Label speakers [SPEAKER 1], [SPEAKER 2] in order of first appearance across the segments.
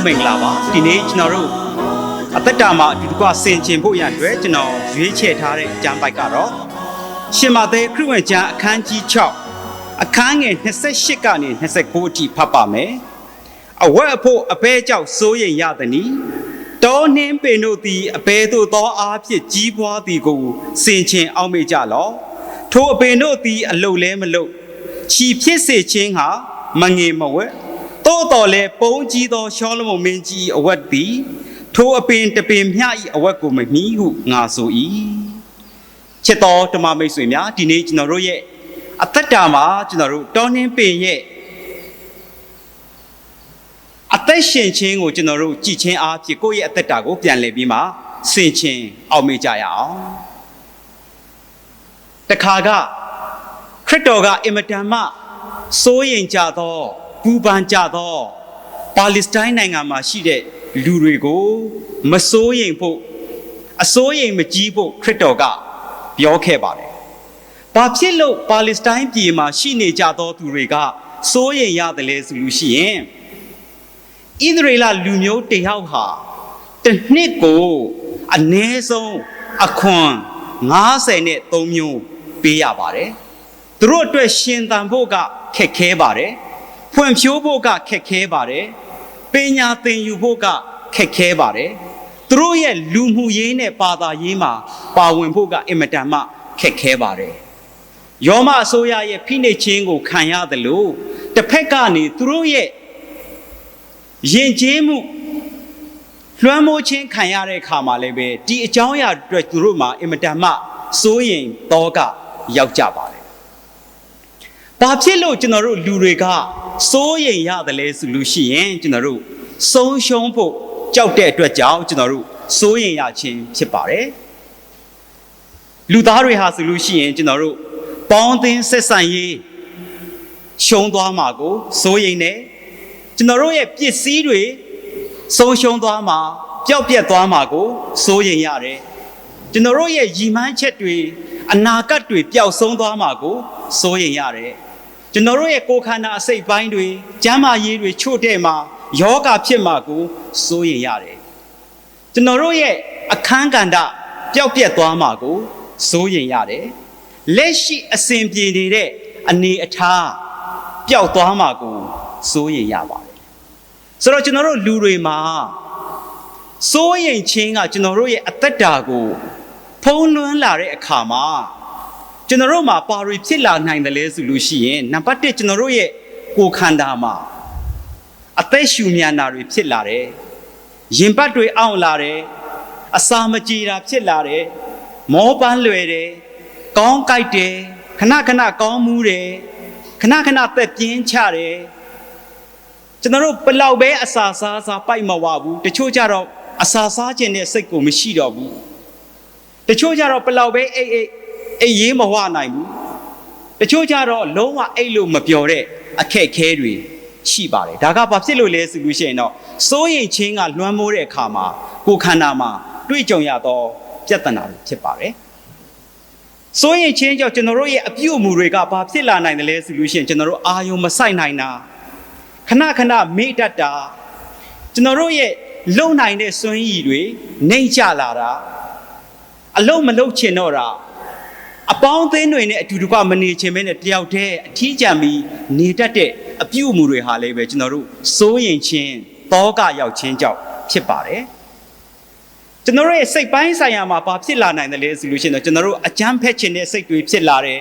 [SPEAKER 1] မင်္ဂလာပါဒီနေ့ကျွန်တော်တို့အသက်တာမှာအတူတကွဆင်ခြင်ဖို့ရန်အတွက်ကျွန်တော်ရွေးချယ်ထားတဲ့အကျမ်းပိုက်ကတော့ရှင်မာသဲခရစ်ဝင်ကျမ်းအခန်းကြီး6အခန်းငယ်28ကနေ29အထိဖတ်ပါမယ်အဝတ်အဖို့အဘဲကြောက်စိုးရိမ်ရသည်။တောနှင်းပင်တို့သည်အဘဲသို့သောအားဖြင့်ကြီးပွားသည်ကိုဆင်ခြင်အောက်မေ့ကြလော့။ထိုအပင်တို့သည်အလုလဲမလုချီဖြစ်စေခြင်းဟာမငေမဝဲသို့တော်လဲပုံကြီးသောရှောလမုန်မင်းကြီးအဝတ်သည်ထိုအပင်တပင်မြ၏အဝတ်ကိုမမီဟုငါဆို၏ချစ်တော်ဓမ္မမိတ်ဆွေများဒီနေ့ကျွန်တော်တို့ရဲ့အသက်တာမှာကျွန်တော်တို့တောနှင်းပင်ရဲ့အသက်ရှင်ခြင်းကိုကျွန်တော်တို့ကြည်ချင်းအားဖြင့်ကိုယ့်ရဲ့အသက်တာကိုပြန်လည်ပြီးမှဆင်ခြင်အောက်မေ့ကြရအောင်တခါကခရစ်တော်ကအင်မတန်မှစိုးရိမ်ကြသောပူပန်ကြသောပါလက်စတိုင်းနိုင်ငံမှာရှိတဲ့လူတွေကိုမစိုးရိမ်ဖို့အစိုးရိမ်မကြီးဖို့ခရစ်တော်ကပြောခဲ့ပါတယ်။ဘာဖြစ်လို့ပါလက်စတိုင်းပြည်မှာရှိနေကြသောသူတွေကစိုးရိမ်ရတယ်လဲဆိုလို့ရှိရင်ဣသရေလလူမျိုးတယောက်ဟာတစ်နှစ်ကိုအနည်းဆုံးအခွန်53မျိုးပေးရပါတယ်။သူတို့အတွက်ရှင်သန်ဖို့ကခက်ခဲပါတယ်။ဖွံ့ဖြိုးဖို့ကခက်ခဲပါတယ်။ပညာသင်ယူဖို့ကခက်ခဲပါတယ်။သူတို့ရဲ့လူမှုရေးနဲ့ဘာသာရေးမှာပါဝင်ဖို့ကအင်မတန်မှခက်ခဲပါတယ်။ယောမအစိုးရရဲ့ဖိနှိပ်ခြင်းကိုခံရတယ်လို့တစ်ဖက်ကနေသူတို့ရဲ့ယဉ်ကျေးမှုလွှမ်းမိုးခြင်းခံရတဲ့အခါမှာလည်းပဲဒီအကြောင်းအရာအတွက်သူတို့မှာအင်မတန်မှစိုးရိမ်တော့ကရောက်ကြပါတယ်။ဘာဖြစ်လို့ကျွန်တော်တို့လူတွေကစိုးရိမ်ရတယ်လဲဆိုလို့ရှိရင်ကျွန်တော်တို့ဆုံးရှုံးဖို့ကြောက်တဲ့အတွက်ကြောင့်ကျွန်တော်တို့စိုးရိမ်ရခြင်းဖြစ်ပါတယ်။လူသားတွေဟာဆိုလို့ရှိရင်ကျွန်တော်တို့ပေါင်းသင်းဆက်ဆံရေးရှုံးသွားမှာကိုစိုးရိမ်နေကျွန်တော်တို့ရဲ့ပစ္စည်းတွေဆုံးရှုံးသွားမှာပျောက်ပြက်သွားမှာကိုစိုးရိမ်ရတယ်ကျွန်တော်တို့ရဲ့ရည်မှန်းချက်တွေအနာဂတ်တွေပျောက်ဆုံးသွားမှာကိုစိုးရိမ်ရတယ်ကျွန်တော်တို့ရဲ့ကိုယ်ခန္ဓာအစိတ်ပိုင်းတွေကျန်းမာရေးတွေချို့တဲ့မှာယောဂဖြစ်မှာကိုစိုးရိမ်ရတယ်ကျွန်တော်တို့ရဲ့အခန်းကဏ္ဍပျောက်ပြက်သွားမှာကိုစိုးရိမ်ရတယ်လက်ရှိအစဉ်ပြေနေတဲ့အနေအထားပျောက်သွားမှာကိုစိုးရိမ်ရပါတယ်ဆိုတော့ကျွန်တော်တို့လူတွေမှာစိုးရိမ်ခြင်းကကျွန်တော်တို့ရဲ့အသက်တာကိုဖုံးလွှမ်းလာတဲ့အခါမှာကျွန်တော်တို့မှာပါရီဖြစ်လာနိုင်တယ်လဲဆိုလို့ရှိရင်နံပါတ်1ကျွန်တော်တို့ရဲ့ကိုယ်ခန္ဓာမှာအသက်ရှူမြန်တာတွေဖြစ်လာတယ်ရင်ပတ်တွေအောင့်လာတယ်အစာမကြေတာဖြစ်လာတယ်မောပန်းလွယ်တယ်ကောင်းကြိုက်တယ်ခဏခဏကောင်းမှုတယ်ခဏခဏသက်ပြင်းချတယ်ကျွန်တော်တို့ဘလောက်ပဲအစာစားပိုက်မဝဘူးတချို့ကြတော့အစာစားခြင်းနဲ့စိတ်ကိုမရှိတော့ဘူးတချို့ကြတော့ဘလောက်ပဲအိတ်ရေးမဝနိုင်ဘူးတချို့ကြတော့လုံးဝအိတ်လို့မပြောတဲ့အခက်ခဲတွေရှိပါတယ်ဒါကဘာဖြစ်လို့လဲဆိုလို့ရှိရင်တော့စိုးရိမ်ခြင်းကလွှမ်းမိုးတဲ့အခါမှာကိုယ်ခန္ဓာမှာတွေ့ကြုံရသောပြဿနာတွေဖြစ်ပါတယ်စိုးရိမ်ခြင်းကြောင့်ကျွန်တော်တို့ရဲ့အပြုအမူတွေကဘာဖြစ်လာနိုင်တယ်လဲဆိုလို့ရှိရင်ကျွန်တော်တို့အာယုံမဆိုင်နိုင်တာခဏခဏမေ့တတ်တာကျွန်တော်တို့ရဲ့လုံနိုင်တဲ့စွမ်းရည်တွေနှိမ့်ချလာတာအလုံးမလုံးချင်တော့တာအပေါင်းအသင်းတွေနဲ့အတူတကွမနေချင်မဲနဲ့တယောက်တည်းအထီးကျန်ပြီးနေတတ်တဲ့အပြုအမူတွေဟာလည်းပဲကျွန်တော်တို့စိုးရိမ်ခြင်းတောကရောက်ခြင်းကြောင့်ဖြစ်ပါတယ်ကျွန်တော်တို့ရဲ့စိတ်ပိုင်းဆိုင်ရာမှာဘာဖြစ်လာနိုင်တယ်လဲဆိုလို့ရှိရင်တော့ကျွန်တော်တို့အကြမ်းဖက်ခြင်းတဲ့စိတ်တွေဖြစ်လာတယ်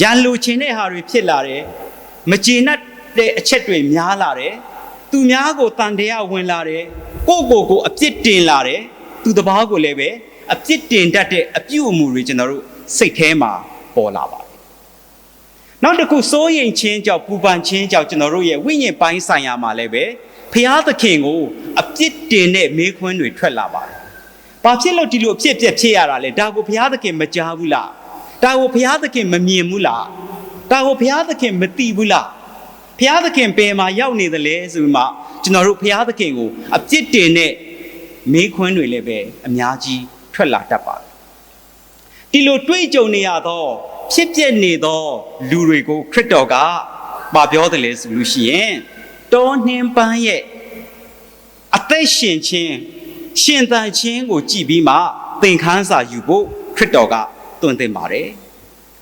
[SPEAKER 1] ရန်လိုခြင်းတဲ့ဟာတွေဖြစ်လာတယ်မကျေနပ်တဲ့အချက်တွေများလာတယ်သူများကိုတန်တရားဝင်လာတယ်ကိုအပြစ်တင်လာတယ်သူတပားကိုလည်းပဲအပြစ်တင်တတ်တဲ့အပြုအမူတွေကျွန်တော်တို့စိတ်ထဲမှာပေါ်လာပါတယ်နောက်တစ်ခုစိုးရိမ်ခြင်းကြောင့်ပူပန်ခြင်းကြောင့်ကျွန်တော်တို့ရဲ့ဝိညာဉ်ပိုင်းဆိုင်ရာမှာလည်းပဲဖျားသခင်ကိုအပြစ်တင်တဲ့မေးခွန်းတွေထွက်လာပါတယ်ဘာဖြစ်လို့ဒီလိုအဖြစ်အပျက်ဖြစ်ရတာလဲဒါကိုဘုရားသခင်မကြားဘူးလားဒါကိုဘုရားသခင်မမြင်ဘူးလားဒါကိုဘုရားသခင်မသိဘူးလားဘုရားသခင်ပင်မှာရောက်နေတယ်လေဆိုပြီးမှကျွန်တော်တို့ဘုရားသခင်ကိုအပြစ်တင်တဲ့မေးခွန်းတွေလည်းပဲအများကြီးထွက်လာတတ်ပါတယ်ဒီလိုတွေးကြုံနေရသောဖြစ်ပျက်နေသောလူတွေကိုခရစ်တော်ကပြောတယ်လေဆိုလို့ရှိရင်တောနှင်းပန်းရဲ့ သက်ရှင်ခြင်းရှင်သန်ခြင်းကိုကြည်ပြီးမှသင်ခန်းစာယူဖို့ခရစ်တော်ကတွင်တင်ပါတယ်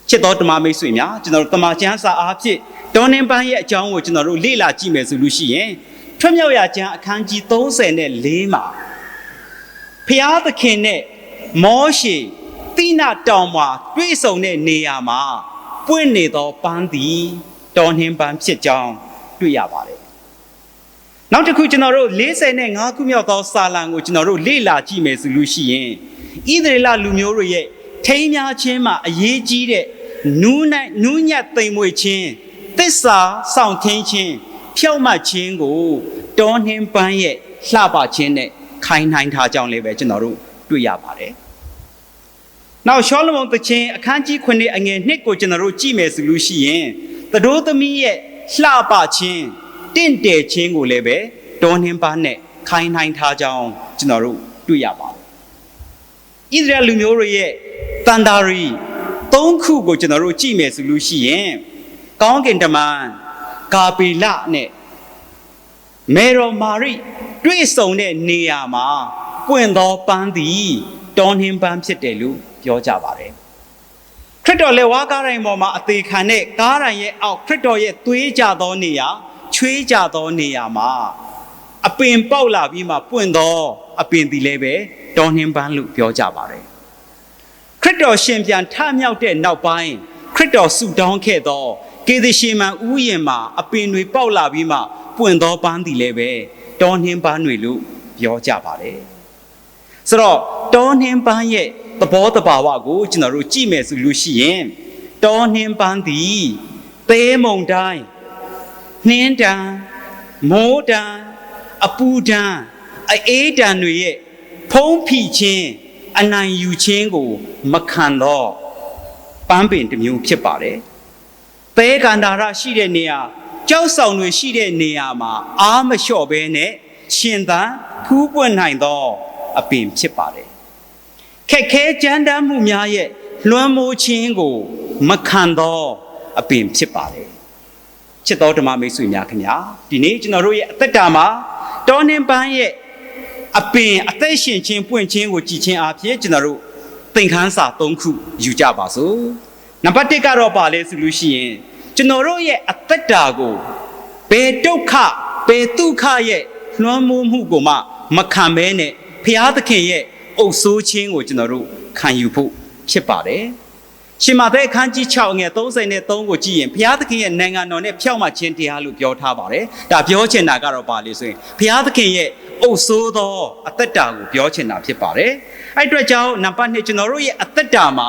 [SPEAKER 1] ချစ်တော်ဓမ္မမိတ်ဆွေများကျွန်တော်တို့တမန်ကျမ်းစာအားဖြင့်တောနှင်းပန်းရဲ့အကြောင်းကိုကျွန်တော်တို့လေ့လာကြည့်မယ်ဆိုလို့ရှိရင်ထွတ်မြောက်ရာကျမ်းအခန်းကြီး34မှာဖျားသခင်နဲ့မောရှေတိနတောင်မှာတွေ့ဆုံတဲ့နေရာမှာပွင့်နေသောပန်းသည်တောနှင်းပန်းဖြစ်ကြောင်းတွေ့ရပါတယ်နောက်တစ်ခုကျွန်တော်တို့45ခုမြောက်သောစာလံကိုကျွန်တော်တို့လေ့လာကြည့်မယ်ဆိုလို့ရှိရင်ဣသရေလလူမျိုးတွေရဲ့ထိမ်းများခြင်းမှာအရေးကြီးတဲ့နူးညံ့သိမ်မွေ့ခြင်းသစ္စာဆောင်ထင်းခြင်းဖြောင့်မတ်ခြင်းကိုတောနှင်းပန်းရဲ့လှပခြင်းနဲ့ခိုင်းနှိုင်းထားကြောင်းလည်းပဲကျွန်တော်တို့တွေ့ရပါတယ်။နောက်ရှောလမုန်သခင်အခန်းကြီး9အငယ်1ကိုကျွန်တော်တို့ကြည့်မယ်ဆိုလို့ရှိရင်သတို့သမီးရဲ့လှပခြင်းတင့်တယ်ခြင်းကိုလည်းပဲတောနှင်းပန်းနဲ့ခိုင်းနှိုင်းထားကြောင်းကျွန်တော်တို့တွေ့ရပါတယ်။ဣသရေလလူမျိုးတွေရဲ့တန်တာရီ3ခုကိုကျွန်တော်တို့ကြည့်မယ်ဆိုလို့ရှိရင်ကောင်းကင်တမန်ဂါဘေလနဲ့မေရောမာရိတွေ့ဆုံတဲ့နေရာမှာပွင့်သောပန်းသည်တောနှင်းပန်းဖြစ်တယ်လို့ပြောကြပါတယ်ခရစ်တော်လက်ဝါးကားတိုင်းပေါ်မှာအသေးခံတဲ့ကားတိုင်းရဲ့အောက်ခရစ်တော်ရဲ့သွေးကြသောနေရာချွေးကြသောနေရာမှာအပင်ပေါက်လာပြီးမှပွင့်သောအပင်သည်လည်းပဲတောနှင်းပန်းလို့ပြောကြပါတယ်ခရစ်တော်ရှင်ပြန်ထမြောက်တဲ့နောက်ပိုင်းခရစ်တော်ဆုတောင်းခဲ့သောကေသရှေမန်ဥယျာဉ်မှာအပင်တွေပေါက်လာပြီးမှပွင့်သောပန်းသည်လည်းပဲတောနှင်းပန်းတွေလို့ပြောကြပါတယ်ဆိုတော့တောနှင်းပန်းရဲ့သဘောတဘာဝကိုကျွန်တော်တို့ကြည့်မယ်ဆိုလို့ရှိရင်တောနှင်းပန်းသည်သဲမုန်တိုင်းနှင်းတံမိုးတံအပူတံအေးတံတွေရဲ့ဖုံးဖိခြင်းအနိုင်ယူခြင်းကိုမခံတော့ပန်းပင်တစ်မျိုးဖြစ်ပါတယ်သဲကန္တာရရှိတဲ့နေရာကြောက်ဆောင်တွေရှိတဲ့နေရာမှာအားမလျှော့ဘဲနဲ့ရှင်သန်ဖူးပွင့်နိုင်သောအပင်ဖြစ်ပါတယ်ခက်ခဲကြမ်းတမ်းမှုများရဲ့လွှမ်းမိုးခြင်းကိုမခံသောအပင်ဖြစ်ပါတယ်ချစ်တော်ဓမ္မမိတ်ဆွေများခင်ဗျာဒီနေ့ကျွန်တော်တို့ရဲ့အသက်တာမှာတောနှင်းပန်းရဲ့အပင်အသက်ရှင်ခြင်းပွင့်ခြင်းကိုကြည်ခြင်းအဖြစ်ကျွန်တော်တို့သင်ခန်းစာ3ခုယူကြပါစို့နံပါတ်1ကတော့ပါလဲဆိုလို့ရှိရင်ကျွန်တော်တို့ရဲ့အသက်တာကိုဘယ်ဒုက္ခဘယ်ဒုက္ခရဲ့လွှမ်းမိုးမှုကိုမှမခံဘဲနဲ့ဘုရားသခင်ရဲ့အုပ်ဆိုးခြင်းကိုကျွန်တော်တို့ခံယူဖို့ဖြစ်ပါတယ်ရှင်မာသဲအခန်းကြီး6ငယ်33ကိုကြည့်ရင်ဘုရားသခင်ရဲ့နိုင်ငံတော်နဲ့ဖြောင့်မခြင်းတရားလို့ပြောထားပါတယ်ဒါပြောချင်တာကတော့ပါလေဆိုရင်ဘုရားသခင်ရဲ့အုပ်ဆိုးသောအသက်တာကိုပြောချင်တာဖြစ်ပါတယ်အဲ့အတွက်ကြောင့်နံပါတ်2ကျွန်တော်တို့ရဲ့အသက်တာမှာ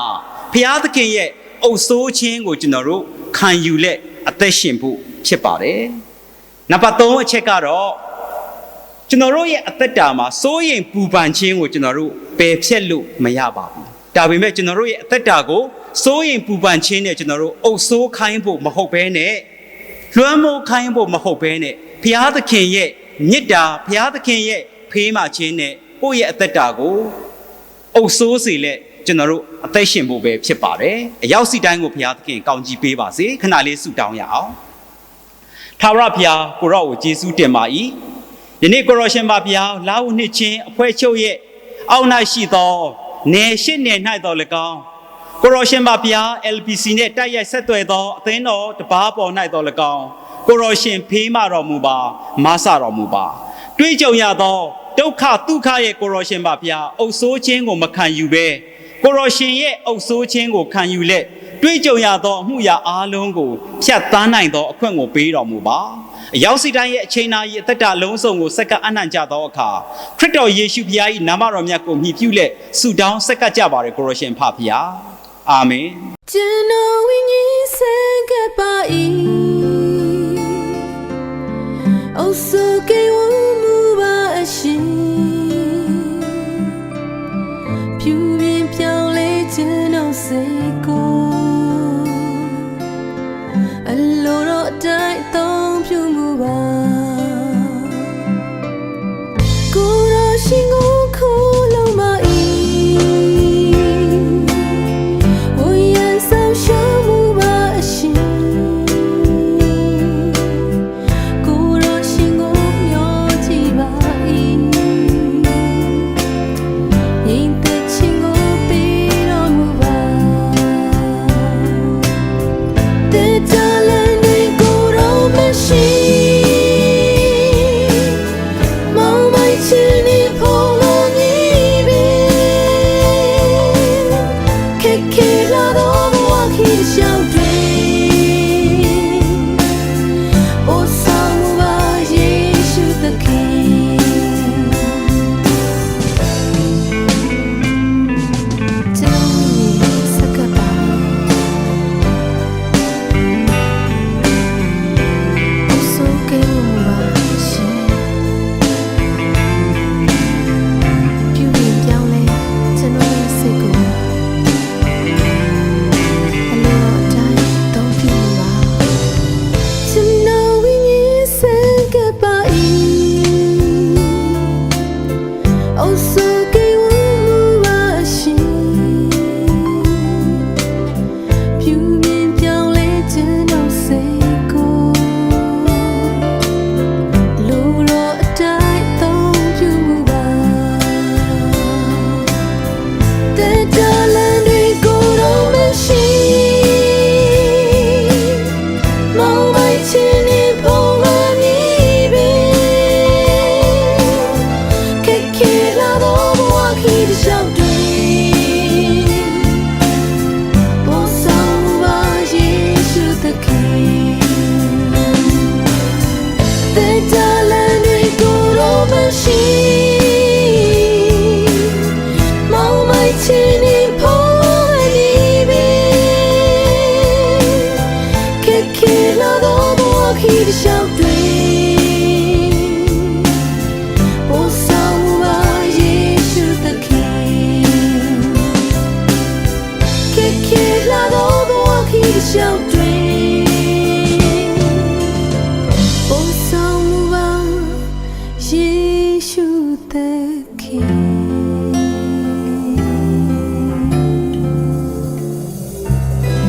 [SPEAKER 1] ဘုရားသခင်ရဲ့အုပ်ဆိုးခြင်းကိုကျွန်တော်တို့ခံယူလက်အသက်ရှင်ဖို့ဖြစ်ပါတယ်နံပါတ်3အချက်ကတော့ကျွန်တော်တို့ရဲ့အသက်တာမှာစိုးရိမ်ပူပန်ခြင်းကိုကျွန်တော်တို့ပယ်ဖျက်လို့မရပါဘူးဒါပေမဲ့ကျွန်တော်တို့ရဲ့အသက်တာကိုစိုးရိမ်ပူပန်ခြင်းနဲ့ကျွန်တော်တို့အုပ်ဆိုးခိုင်းဖို့မဟုတ်ဘဲနဲ့လွှမ်းမိုးခိုင်းဖို့မဟုတ်ဘဲနဲ့ဘုရားသခင်ရဲ့မေတ္တာဘုရားသခင်ရဲ့ဖေးမခြင်းနဲ့ကိုယ့်ရဲ့အသက်တာကိုအုပ်ဆိုးစေလက်ကျွန်တော်တို့အသက်ရှင်ဖို့ပဲဖြစ်ပါတယ်အရောက်စီတိုင်းကိုဘုရားသခင်ကောင်းကြီးပေးပါစေခဏလေးဆုတောင်းရအောင်ထာဝရဘုရားကိုရောကိုယေရှုတင်ပါ၏ယနေ့ကိုရောရှင်ပါဘုရားလာဝနှစ်ချင်းအဖွဲ့ချုပ်ရဲ့အောက်၌ရှိသောနေရှိနေ၌တော်၎င်းကိုရောရှင်ပါဘုရား LPC နဲ့တိုက်ရိုက်ဆက်သွယ်သောအသင်းတော်တပါးပေါ်၌တော်၎င်းကိုရောရှင်ဖေးမတော်မူပါမဆတော်မူပါတွေးကြုံရသောဒုက္ခဒုက္ခရဲ့ကိုရောရှင်ပါဘုရားအုပ်ဆိုးခြင်းကိုမခံယူဘဲကိုရောရှင်ရဲ့အုပ်ဆိုးခြင်းကိုခံယူလက်တွေးကြုံရသောအမှုရာအားလုံးကိုဖြတ်သန်းနိုင်သောအခွင့်ကိုပေးတော်မူပါအရောက်စီတိုင်းရဲ့အချိန်နာရီအသက်တာလုံးစုံကိုစက္ကအနှံ့ကြသောအခါခရစ်တော်ယေရှုဖခင်၏နာမတော်မြတ်ကိုမြည်ပြုလက်ဆုတောင်းစက္ကကြပါရကိုရောရှင်ဖဖခင်အာမင်
[SPEAKER 2] ကျွန်တော်ဝိညာဉ်စက္ကပါ၏အိုဆိုကေဝမူပါအရှင်ဖြူပြင်းပြောင်းလဲကျွန်တော်စိတ်ကို